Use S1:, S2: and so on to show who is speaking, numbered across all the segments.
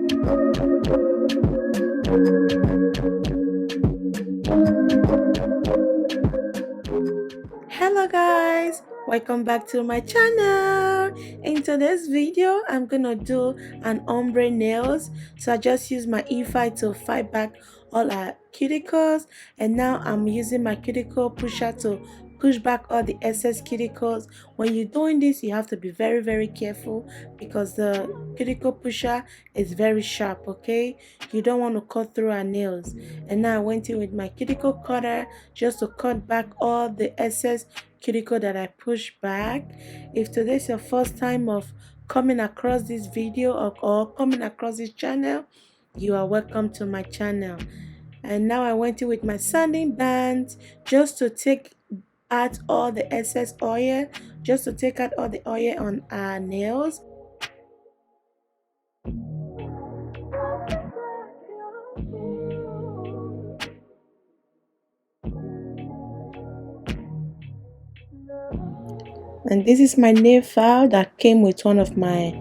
S1: Hello guys, welcome back to my channel. In today's video I'm gonna do an ombre nails. So I just use my e5 to fight back all our cuticles, and now I'm using my cuticle pusher to push back all the excess cuticles. When you're doing this, you have to be very careful because the cuticle pusher is very sharp. Okay, you don't want to cut through our nails. And now I went in with my cuticle cutter just to cut back all the excess cuticle that I pushed back. If today's your first time of coming across this video or coming across this channel, you are welcome to my channel. And now I went in with my sanding band just to take out all the excess oil, just to take out all the oil on our nails. And this is my nail file that came with one of my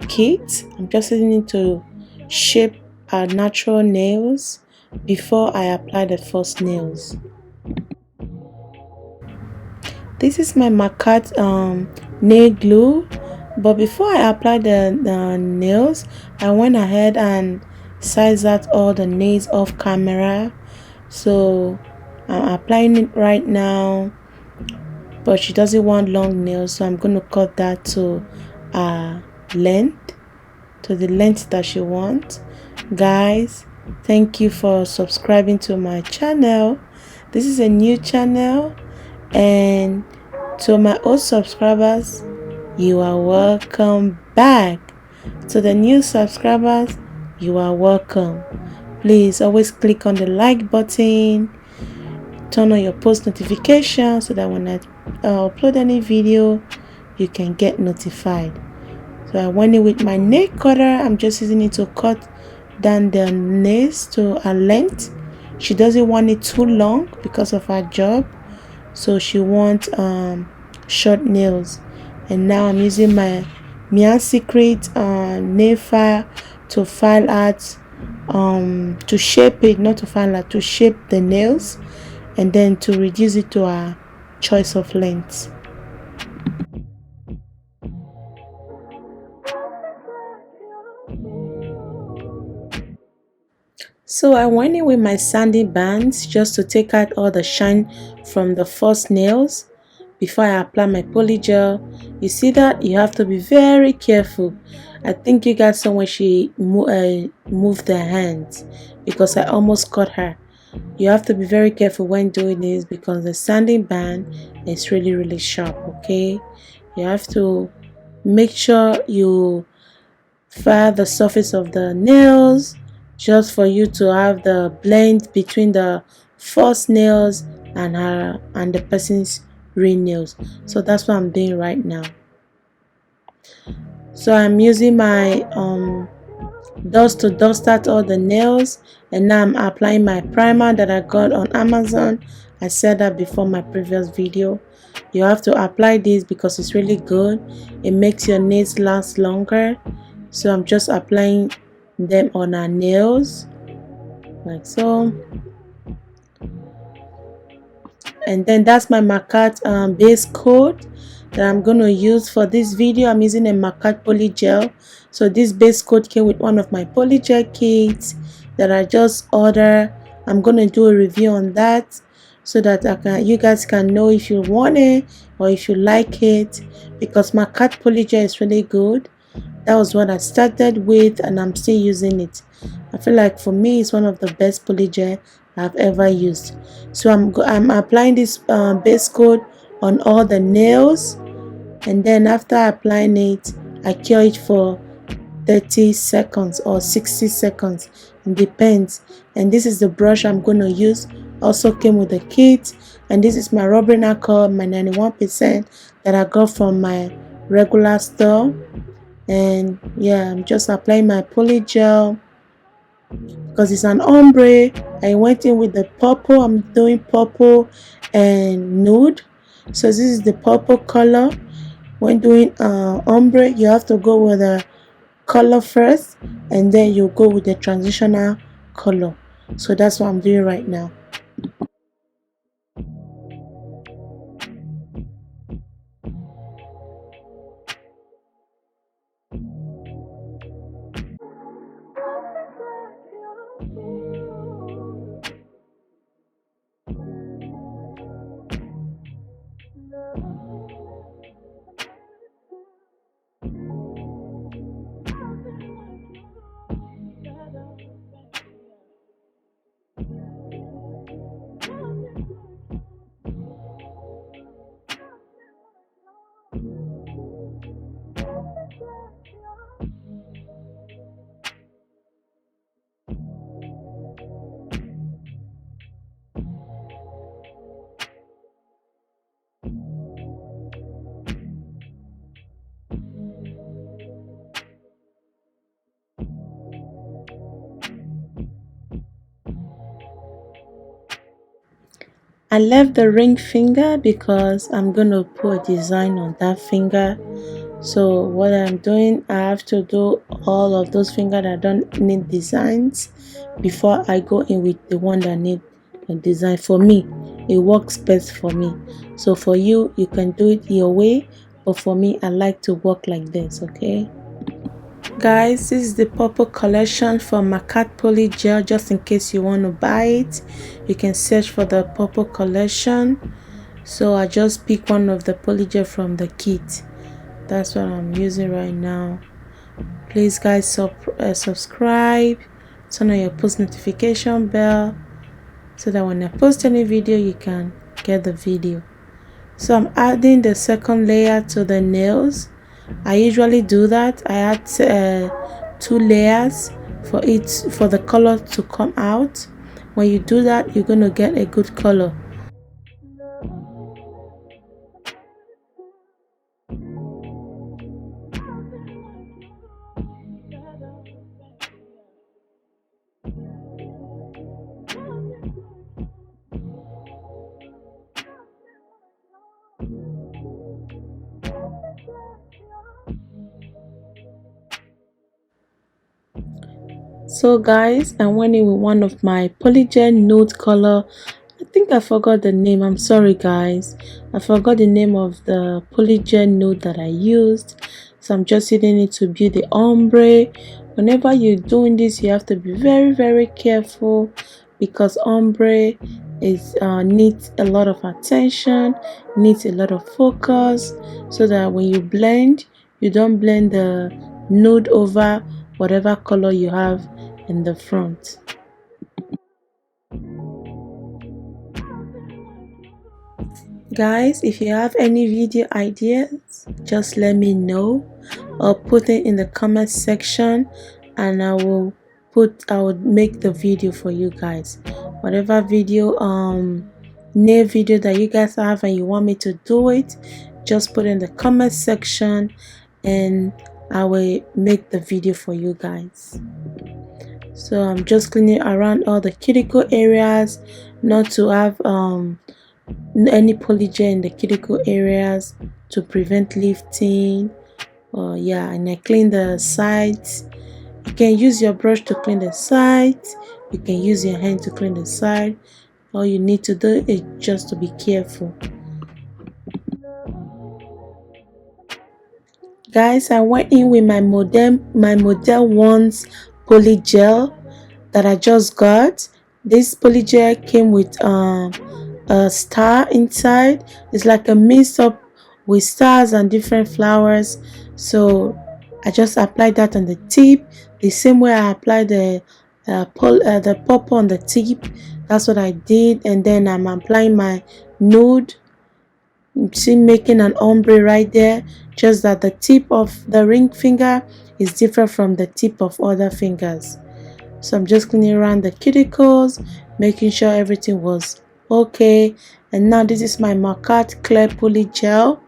S1: kits. I'm just using it to shape our natural nails before I apply the first nails. This is my Macat nail glue, but before I apply the nails, I went ahead and sized out all the nails off camera. So I'm applying it right now, but she doesn't want long nails, so I'm going to cut that to length, to the length that she wants. Guys, thank you for subscribing to my channel. This is a new channel, and to my old subscribers, you are welcome back. To the new subscribers, you are welcome. Please always click on the like button, turn on your post notifications so that when I upload any video, you can get notified. So I went in with my nail cutter. I'm just using it to cut down the nails to a length. She doesn't want it too long because of her job, so she wants short nails. And now I'm using my Mian Secret nail file to file out, to shape it, not to file out, to shape the nails, and then to reduce it to our choice of length. So I went in with my sanding bands just to take out all the shine from the first nails before I apply my polygel. You see that you have to be very careful. I think you guys saw when she moved her hands because I almost cut her. You have to be very careful when doing this because the sanding band is really sharp. Okay, you have to make sure you file the surface of the nails just for you to have the blend between the first nails and the person's real nails. So that's what I'm doing right now. So I'm using my dust to dust out all the nails, and now I'm applying my primer that I got on Amazon. I said that before my previous video. You have to apply this because it's really good. It makes your nails last longer. So I'm just applying them on our nails like so. And then that's my Macat base coat that I'm going to use for this video. I'm using a Macat Polygel. So this base coat came with one of my Polygel kits that I just ordered. I'm going to do a review on that so that you guys can know if you want it or if you like it, because Macat Polygel is really good. That was what I started with and I'm still using it. I feel like for me it's one of the best polygel I've ever used. So I'm applying this base coat on all the nails, and then after applying it, I cure it for 30 seconds or 60 seconds. It depends. And this is the brush I'm going to use. Also came with the kit, and this is my rubbing alcohol, my 91% that I got from my regular store. And yeah, I'm just applying my polygel because it's an ombre. I went in with the purple. I'm doing purple and nude, so this is the purple color. When doing ombre, you have to go with a color first, and then you go with the transitional color. So that's what I'm doing right now. I left the ring finger because I'm gonna put a design on that finger. So what I'm doing, I have to do all of those fingers that don't need designs before I go in with the one that need a design. For me, it works best for me. So for you, you can do it your way, but for me, I like to work like this. Okay, guys, this is the purple collection from Makat Polygel. Just in case you want to buy it, you can search for the purple collection. So I just pick one of the Polygel from the kit. That's what I'm using right now. Please guys, subscribe, turn on your post notification bell so that when I post any video you can get the video. So I'm adding the second layer to the nails. I usually do that. I add 2 layers for the color to come out. When you do that, you're going to get a good color. So guys, I went in with one of my Polygel nude color. I think I forgot the name. I'm sorry guys, I forgot the name of the Polygel nude that I used. So I'm just using it to build the ombre. Whenever you're doing this, you have to be very careful because ombre is needs a lot of attention, needs a lot of focus, so that when you blend, you don't blend the nude over whatever color you have in the front. Guys, if you have any video ideas, just let me know or put it in the comment section and I will make the video for you guys. Whatever video nail video that you guys have and you want me to do it, just put in the comment section and I will make the video for you guys. So I'm just cleaning around all the cuticle areas, not to have any polygel in the cuticle areas to prevent lifting. Yeah, and I clean the sides. You can use your brush to clean the sides, you can use your hand to clean the side. All you need to do is just to be careful. Guys, I went in with my Model 1's polygel that I just got. This polygel came with a star inside. It's like a mix up with stars and different flowers. So I just applied that on the tip the same way I applied the purple on the tip. That's what I did, and then I'm applying my nude. See, making an ombre right there, just that the tip of the ring finger is different from the tip of other fingers. So I'm just cleaning around the cuticles, making sure everything was okay. And now this is my Makat clear polygel.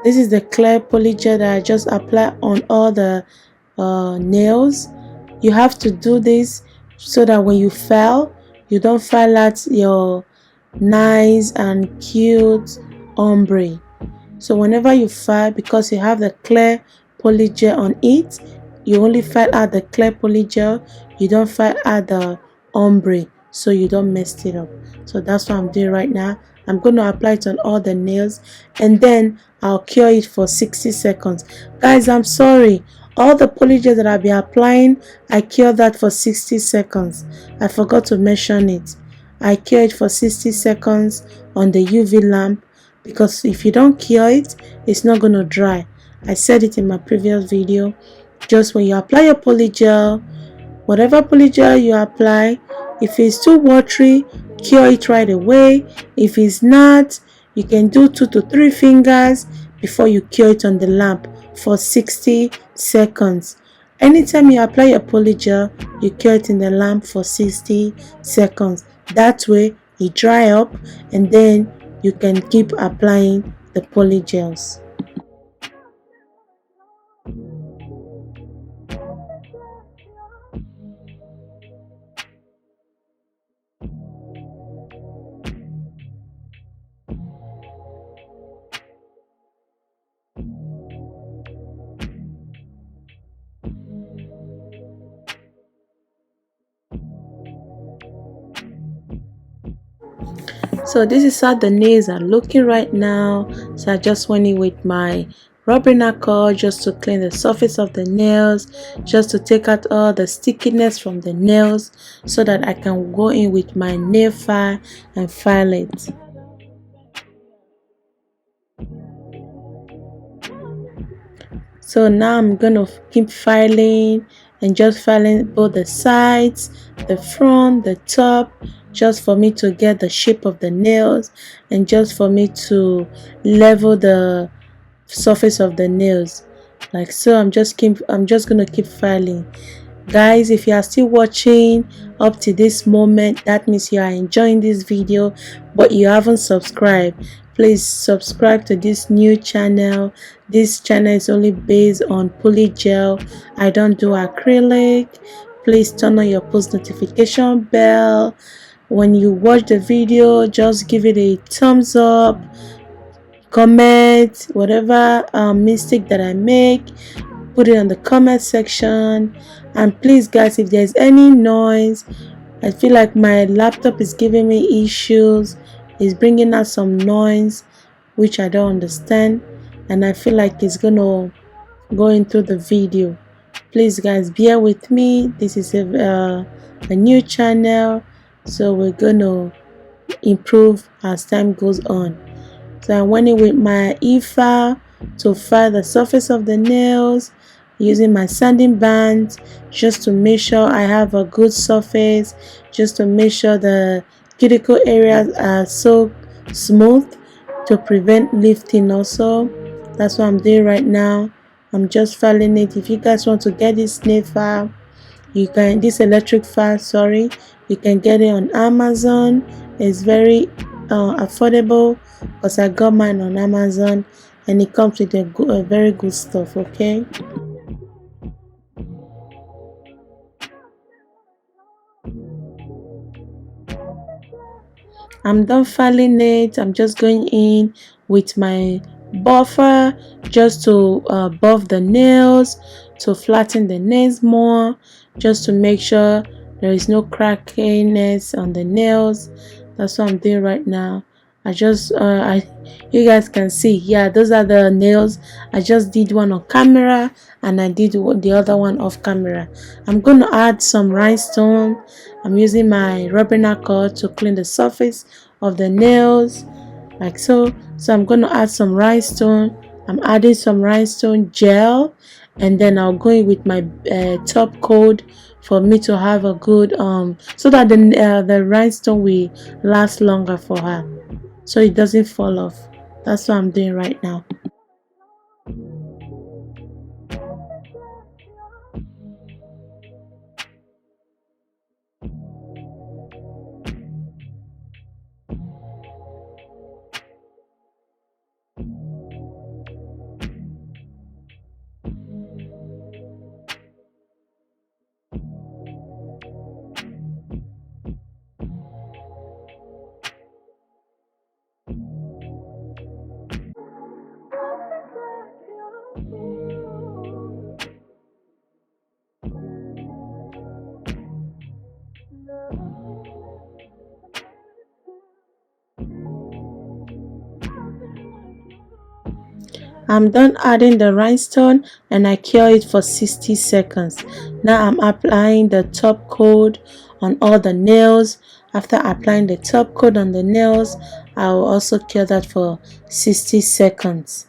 S1: This is the clear polygel that I just apply on all the nails. You have to do this so that when you file, you don't file out your nice and cute ombre. So whenever you file, because you have the clear polygel on it, you only file out the clear polygel, you don't file out the ombre, so you don't mess it up. So that's what I'm doing right now. I'm going to apply it on all the nails, and then I'll cure it for 60 seconds. Guys, I'm sorry, all the polygel that I'll be applying, I cure that for 60 seconds. I forgot to mention it. I cure it for 60 seconds on the UV lamp, because if you don't cure it, it's not going to dry. I said it in my previous video. Just when you apply your polygel, whatever polygel you apply, if it's too watery, cure it right away. If it's not, you can do 2 to 3 fingers before you cure it on the lamp for 60 seconds. Anytime you apply your polygel, you cure it in the lamp for 60 seconds. That way it dry up, and then you can keep applying the polygels. So this is how the nails are looking right now. So I just went in with my rubbing alcohol just to clean the surface of the nails, just to take out all the stickiness from the nails, so that I can go in with my nail file and file it. So now I'm gonna keep filing, and just filing both the sides, the front, the top, just for me to get the shape of the nails, and just for me to level the surface of the nails, like so. I'm just gonna keep filing. Guys, if you are still watching up to this moment, that means you are enjoying this video, but you haven't subscribed. Please subscribe to this new channel. This channel is only based on polygel. I don't do acrylic. Please turn on your post notification bell. When you watch the video, just give it a thumbs up, comment whatever mistake that I make, put it on the comment section. And please guys, if there's any noise, I feel like my laptop is giving me issues, it's bringing out some noise which I don't understand, and I feel like it's gonna go into the video. Please guys, bear with me. This is a new channel, so we're gonna improve as time goes on. So I went in with my e-file to file the surface of the nails, using my sanding band just to make sure I have a good surface, just to make sure the cuticle areas are so smooth to prevent lifting also. That's what I'm doing right now. I'm just filing it. If you guys want to get this nail file, you can, this electric file, sorry, you can get it on Amazon. It's very affordable, because I got mine on Amazon, and it comes with a very good stuff. Okay, I'm done filing it. I'm just going in with my buffer just to buff the nails, to flatten the nails more, just to make sure there is no crackiness on the nails. That's what I'm doing right now. I just you guys can see, yeah, those are the nails. I just did one on camera, and I did the other one off camera. I'm going to add some rhinestone. I'm using my rubbing alcohol to clean the surface of the nails, like so. So I'm going to add some rhinestone. I'm adding some rhinestone gel, and then I'll go in with my top coat for me to have a good so that the rhinestone will last longer for her, so it doesn't fall off. That's what I'm doing right now. I'm done adding the rhinestone and I cure it for 60 seconds. Now I'm applying the top coat on all the nails. After applying the top coat on the nails, I will also cure that for 60 seconds.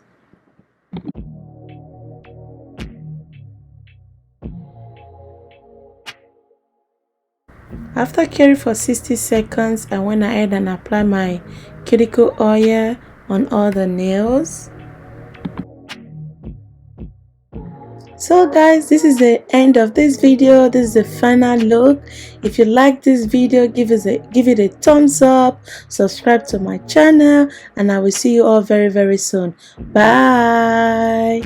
S1: After curing for 60 seconds, I went ahead and applied my cuticle oil on all the nails. So guys, this is the end of this video. This is the final look. If you like this video, give it a thumbs up, subscribe to my channel, and I will see you all very soon. Bye.